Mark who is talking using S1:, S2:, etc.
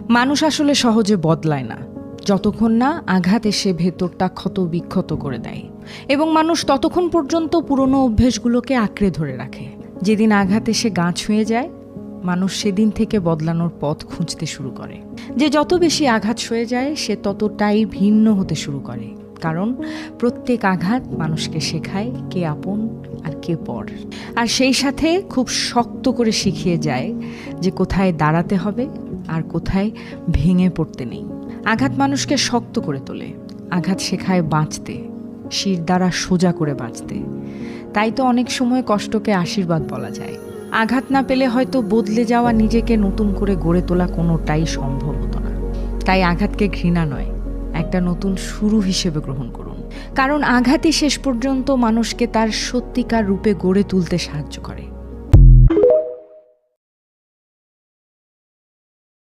S1: মানুষ আসলে সহজে বদলায় না, যতক্ষণ না আঘাত এসে ভেতরটা ক্ষত বিক্ষত করে দেয়। এবং মানুষ ততক্ষণ পর্যন্ত পুরনো অভ্যেসগুলোকে আঁকড়ে ধরে রাখে। যেদিন আঘাত এসে গা ছুঁয়ে যায়, মানুষ সেদিন থেকে বদলানোর পথ খুঁজতে শুরু করে। যে যত বেশি আঘাত সয়ে যায়, সে ততটাই ভিন্ন হতে শুরু করে। কারণ প্রত্যেক আঘাত মানুষকে শেখায় কে আপন আর কে পর। আর সেই সাথে খুব শক্ত করে শিখিয়ে যায় যে কোথায় দাঁড়াতে হবে আর কোথায় ভেঙে পড়তে নেই। আঘাত মানুষকে শক্ত করে তোলে, আঘাত শেখায় বাঁচতে, শির দ্বারা সোজা করে বাঁচতে। তাই তো অনেক সময় কষ্টকে আশীর্বাদ বলা যায়। আঘাত না পেলে হয়তো বদলে যাওয়া নিজেকে নতুন করে গড়ে তোলা কোনোটাই সম্ভব হতো না। তাই আঘাতকে ঘৃণা নয়, একটা নতুন শুরু হিসেবে গ্রহণ করুন। কারণ আঘাতই শেষ পর্যন্ত মানুষকে তার সত্যিকার রূপে গড়ে তুলতে সাহায্য করে।